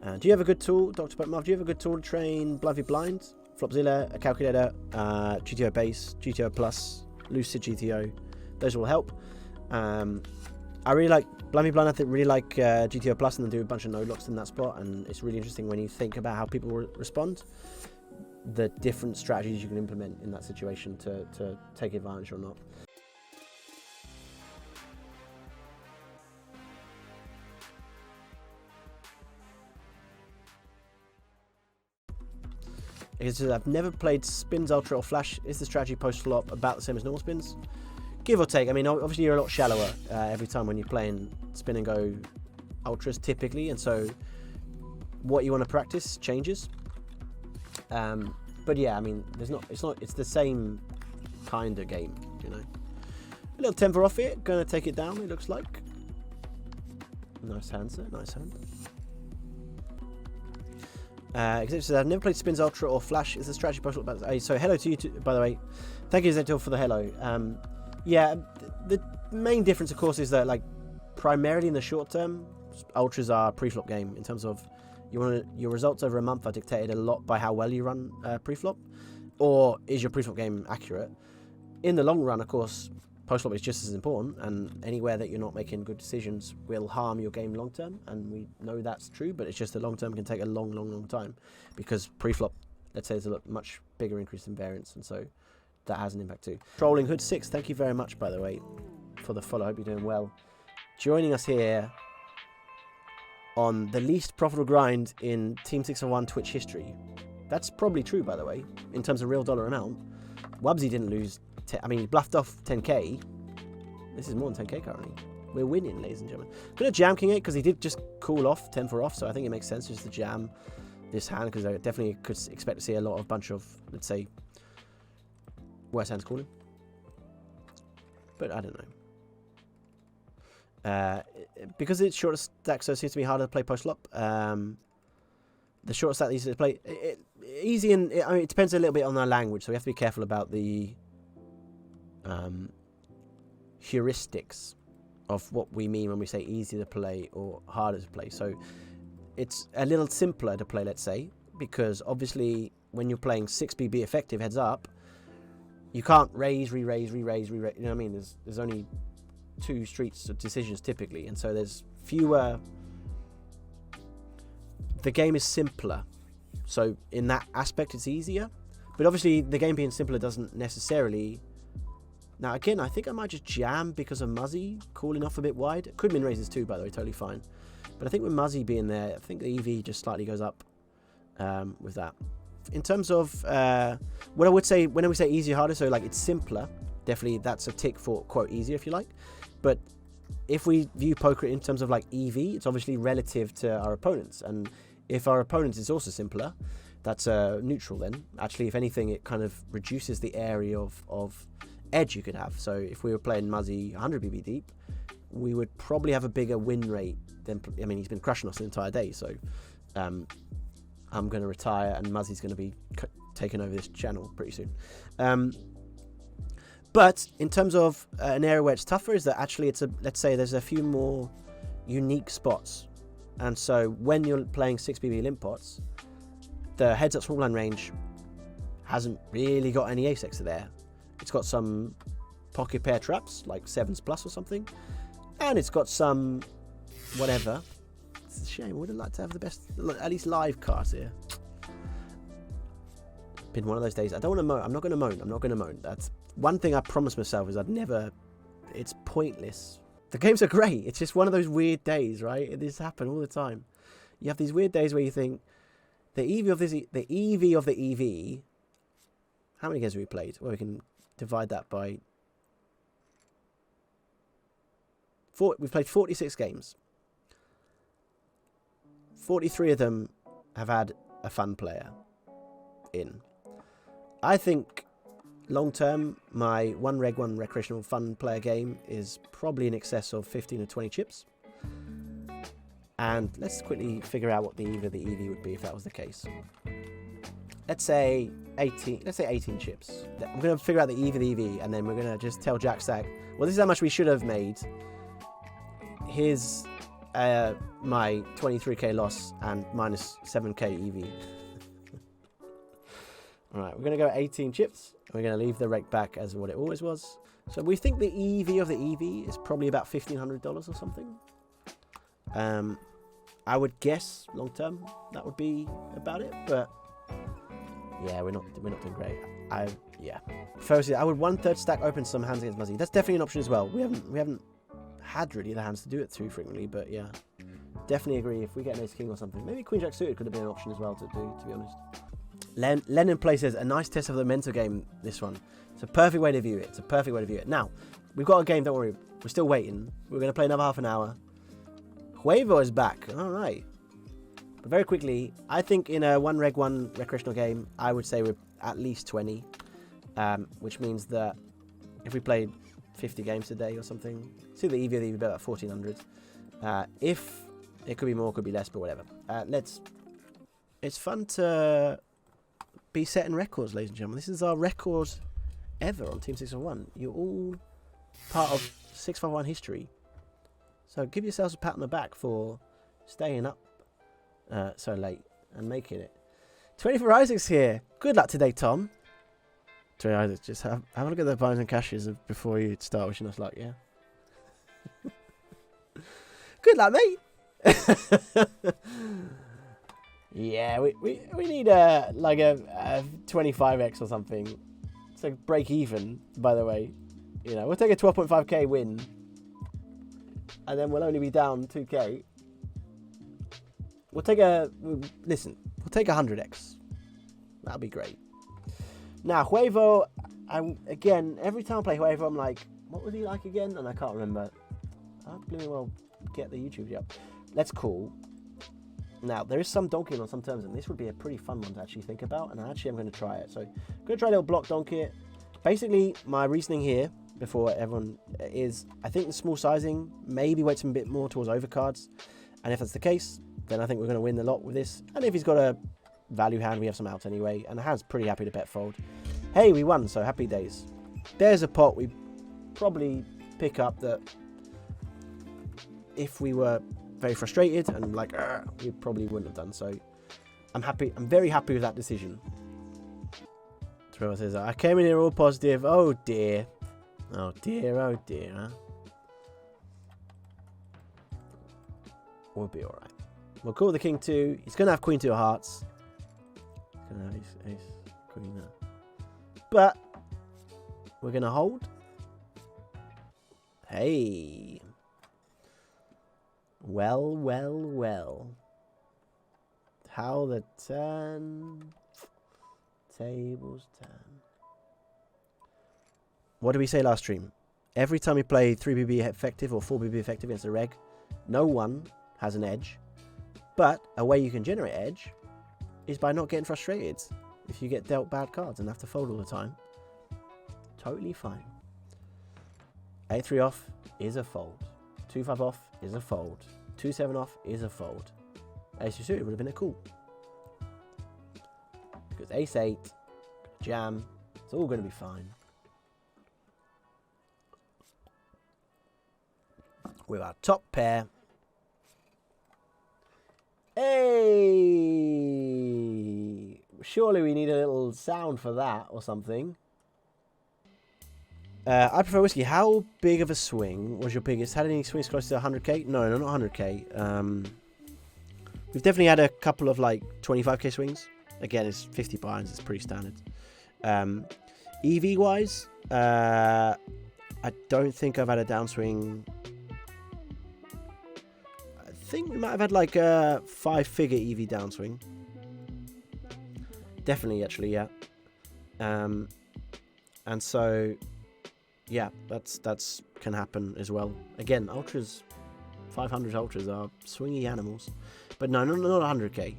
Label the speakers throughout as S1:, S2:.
S1: Do you have a good tool, Dr. Marv? Do you have a good tool to train Blind v Blind? Flopzilla, a calculator, GTO Base, GTO Plus, Lucid GTO. Those will help. I really like Blind v Blind. I think really like GTO Plus, and then do a bunch of node locks in that spot. And it's really interesting when you think about how people respond, the different strategies you can implement in that situation to take advantage or not. It says, I've never played spins, ultra, or flash. Is the strategy post-flop about the same as normal spins? Give or take. I mean, obviously you're a lot shallower every time when you're playing spin and go ultras typically, and so what you want to practice changes. But yeah, I mean, it's the same kind of game, you know. A little temper off it, gonna take it down. It looks like. Nice hand, sir. Nice hand. Executive says, I've never played Spins Ultra or Flash. Is the strategy possible about this? So hello to you, by the way. Thank you, Zentil, for the hello. Yeah, the main difference, of course, is that, like, primarily in the short term, Ultras are pre-flop game in terms of your results over a month are dictated a lot by how well you run pre-flop, or is your pre-flop game accurate. In the long run, of course, post-flop is just as important, and anywhere that you're not making good decisions will harm your game long-term, and we know that's true, but it's just the long-term can take a long time, because pre-flop, let's say, there's a much bigger increase in variance, and so that has an impact too. Trolling Hood 6, thank you very much, by the way, for the follow. I hope you're doing well. Joining us here on the least profitable grind in Team 601 Twitch history. That's probably true, by the way, in terms of real dollar amount. Wubsy didn't lose... I mean, he bluffed off 10k. This is more than 10k currently. We're winning, ladies and gentlemen. I'm going to jam King 8 because he did just cool off 10 for off, so I think it makes sense just to jam this hand, because I definitely could expect to see a bunch of, let's say, worse hands calling. But I don't know. Because it's shorter stack, so it seems to be harder to play post-flop. The shorter stack easy to play. Easy, and I mean, it depends a little bit on our language, so we have to be careful about the heuristics of what we mean when we say easy to play or harder to play. So it's a little simpler to play, let's say, because obviously when you're playing 6BB effective heads up, you can't raise, re-raise, re-raise, re-raise. You know what I mean? There's only 2 streets of decisions typically, and so there's fewer. The game is simpler, so in that aspect it's easier. But obviously the game being simpler doesn't necessarily. Now again, I think I might just jam because of Muzzy calling off a bit wide. It could have been raises too, by the way, totally fine. But I think with Muzzy being there, I think the EV just slightly goes up with that. In terms of what I would say, when we say easier, harder, so like it's simpler, definitely that's a tick for quote easier if you like. But if we view poker in terms of like EV, it's obviously relative to our opponents, and if our opponent is also simpler, that's neutral then. Actually, if anything, it kind of reduces the area of edge you could have. So if we were playing Muzzy 100 BB deep, we would probably have a bigger win rate than, I mean, he's been crushing us the entire day, so I'm going to retire and Muzzy's going to be taking over this channel pretty soon. But in terms of an area where it's tougher is that actually let's say there's a few more unique spots. And so when you're playing 6BB limp pots, the heads up small blind range hasn't really got any ace X there. It's got some pocket pair traps, like 7s plus or something. And it's got some whatever. It's a shame. I would have liked to have the best, at least live cards here. Been one of those days. I don't want to moan. I'm not going to moan. I'm not going to moan. That's one thing I promised myself is I'd never... It's pointless. The games are great. It's just one of those weird days, right? This happens all the time. You have these weird days where you think, the EV of the EV... How many games have we played? Well, we can divide that by... We've played 46 games. 43 of them have had a fun player in. I think long term, my 1 reg 1 recreational fun player game is probably in excess of 15 or 20 chips. And let's quickly figure out what the EV of the EV would be if that was the case. Let's say 18. Let's say 18 chips. I'm going to figure out the EV of the EV, and then we're going to just tell Jack Stack, well, this is how much we should have made. His my 23k loss and minus 7k EV. Alright, we're going to go 18 chips. We're going to leave the rake back as what it always was. So we think the EV of the EV is probably about $1,500 or something. I would guess long term that would be about it, but yeah, we're not doing great. Yeah. Firstly, I would 1/3 stack open some hands against Muzzy. That's definitely an option as well. We haven't had really the hands to do it too frequently, but yeah, definitely agree. If we get an ace king or something, maybe queen jack suited could have been an option as well to do. To be honest. Lennon Play says, a nice test of the mental game, this one. It's a perfect way to view it. It's a perfect way to view it. Now, we've got a game, don't worry. We're still waiting. We're going to play another half an hour. Huevo is back. All right. But very quickly, I think in a 1 reg 1 recreational game, I would say we're at least 20. Which means that if we played 50 games a day or something, see the EV of the EV about 1,400. If it could be more, could be less, but whatever. It's fun to be setting records, ladies and gentlemen. This is our record ever on Team 651. You're all part of 651 history. So give yourselves a pat on the back for staying up so late and making it. 24 Isaacs here. Good luck today, Tom. 24 Isaacs, just have a look at the buys and cashes before you start wishing us luck, yeah? Good luck, mate. Yeah, we need like a 25x or something. It's like break even, by the way. You know, we'll take a 12.5k win. And then we'll only be down 2k. We'll take we'll take 100x. That'll be great. Now, Huevo, again, every time I play Huevo, I'm like, what was he like again? And I can't remember. I'll bloody well get the YouTube up. Let's call. Now, there is some donking on some terms, and this would be a pretty fun one to actually think about, and I'm going to try it. So, I'm going to try a little block donkey. Basically, my reasoning here, before everyone, is I think the small sizing maybe weights him a bit more towards overcards, and if that's the case, then I think we're going to win the lot with this. And if he's got a value hand, we have some out anyway, and the hand's pretty happy to bet fold. Hey, we won, so happy days. There's a pot we probably pick up that if we were very frustrated and like we probably wouldn't have done. So I'm very happy with that decision. Trevor says, I came in here all positive. Oh dear. Oh dear, oh dear, huh? We'll be alright. We'll call the king 2. He's gonna have queen 2 of hearts. He's gonna have his ace queen there. But we're gonna hold. Hey. Well, well, well. How the tables turn. What did we say last stream? Every time we play 3BB effective or 4BB effective against a reg, no one has an edge. But a way you can generate edge is by not getting frustrated. If you get dealt bad cards and have to fold all the time. Totally fine. 8-3 off is a fold. 2-5 off is a fold. 2-7 off is a fold. Ace 2 suited would have been a call. Because ace 8, jam, it's all going to be fine. With our top pair. Hey! Surely we need a little sound for that or something. I prefer whiskey. How big of a swing was your biggest? Had any swings close to 100k? No, not 100k. We've definitely had a couple of like 25k swings. Again, it's 50 buy-ins. It's pretty standard. EV wise, I don't think I've had a downswing. I think we might have had like a 5-figure EV downswing. Definitely, actually, yeah. And so. Yeah, that's can happen as well. Again, ultras, 500 ultras are swingy animals, but no, not 100k.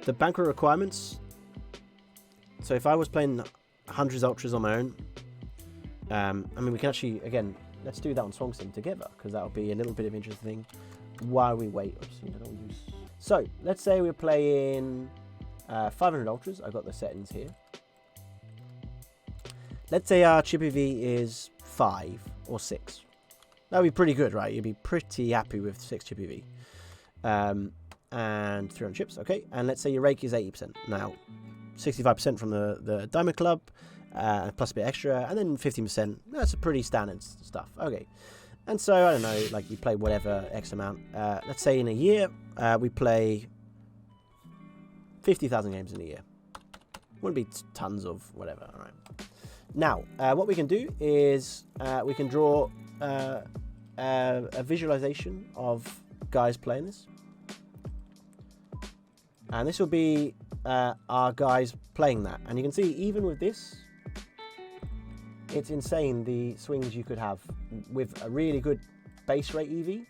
S1: The bankroll requirements. So if I was playing hundreds ultras on my own, I mean we can actually again let's do that on Swong Sim together because that'll be a little bit of interesting while we wait. So let's say we're playing 500 ultras. I've got the settings here. Let's say our chip EV is 5 or 6. That'd be pretty good, right? You'd be pretty happy with 6 chip EV. And 300 chips, okay. And let's say your rake is 80%. Now, 65% from the Diamond Club, plus a bit extra, and then 15%. That's a pretty standard stuff. Okay. And so, I don't know, like you play whatever X amount. Let's say in a year, we play 50,000 games in a year. Wouldn't be tons of whatever, all right. Now, what we can do is we can draw a visualization of guys playing this. And this will be our guys playing that. And you can see, even with this, it's insane the swings you could have with a really good base rate EV.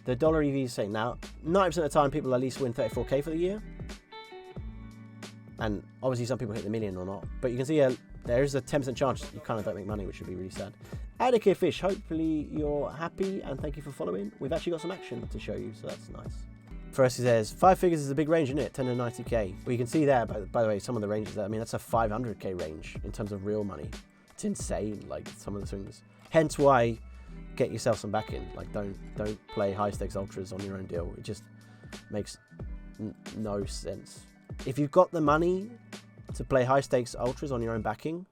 S1: The dollar EV is saying now, 90% of the time, people at least win 34k for the year. And obviously, some people hit the million or not. But you can see there is a 10% chance you kind of don't make money, which would be really sad. Adicare Fish, hopefully you're happy and thank you for following. We've actually got some action to show you, so that's nice. First, he says 5 figures is a big range, isn't it? 10 to 90k. Well, you can see there, by the way, some of the ranges there. I mean, that's a 500k range in terms of real money. It's insane, like some of the swings. Hence why, get yourself some backing. Like, don't play high stakes ultras on your own deal. It just makes no sense. If you've got the money to play high stakes ultras on your own backing,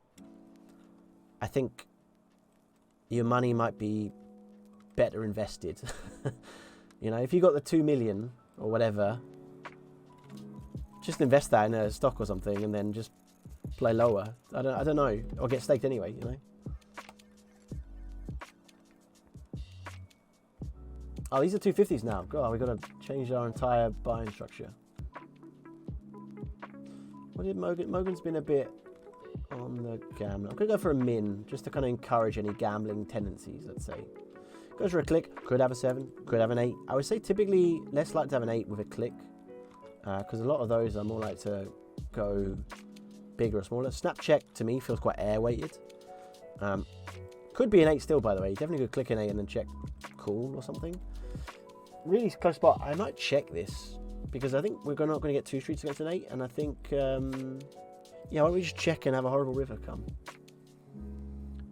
S1: I think your money might be better invested. You know, if you got the 2 million or whatever, just invest that in a stock or something and then just play lower. I don't know, or get staked anyway, you know. Oh, these are 250s now. God, we've got to change our entire buying structure. What did Mogan? Mogan's been a bit on the gambling. I'm going to go for a min, just to kind of encourage any gambling tendencies, let's say. Goes for a click. Could have a 7, could have an 8. I would say typically less likely to have an 8 with a click, because a lot of those are more like to go bigger or smaller. Snap check to me feels quite air weighted. Could be an 8 still, by the way. Definitely could click an 8 and then check cool or something. Really close spot. I might check this because I think we're not going to get 2 streets against an 8, and I think yeah, why don't we just check and have a horrible river come?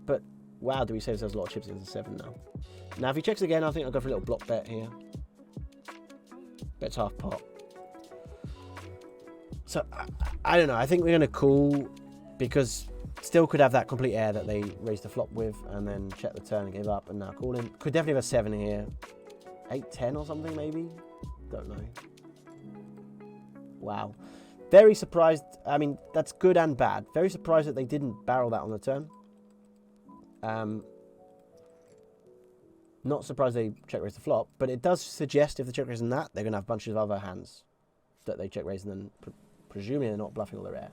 S1: But wow, do we save ourselves a lot of chips against a 7 now? Now, if he checks again, I think I'll go for a little block bet here. Bet's half pot. So, I don't know. I think we're going to call because still could have that complete air that they raised the flop with and then check the turn and gave up and now calling. Could definitely have a 7 here. 8, 10 or something maybe? Don't know. Wow. Very surprised. I mean, that's good and bad. Very surprised that they didn't barrel that on the turn. Not surprised they check raise the flop, but it does suggest if the check raise in that, they're going to have bunches of other hands that they check raise and then presumably they're not bluffing all their air.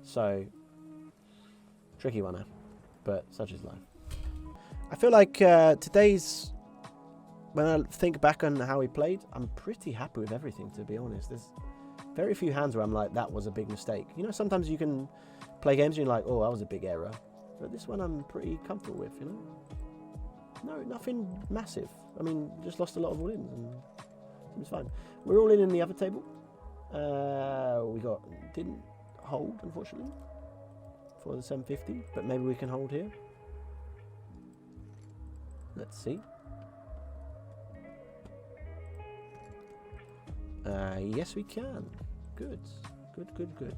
S1: So, tricky one, but such is life. I feel like today's, when I think back on how he played, I'm pretty happy with everything, to be honest. There's very few hands where I'm like, that was a big mistake. You know, sometimes you can play games and you're like, oh, that was a big error. But this one I'm pretty comfortable with, you know? No, nothing massive. I mean, just lost a lot of all-ins and seems fine. We're all in the other table. We didn't hold, unfortunately, for the 750, but maybe we can hold here. Let's see. Yes, we can. Good. Good, good, good.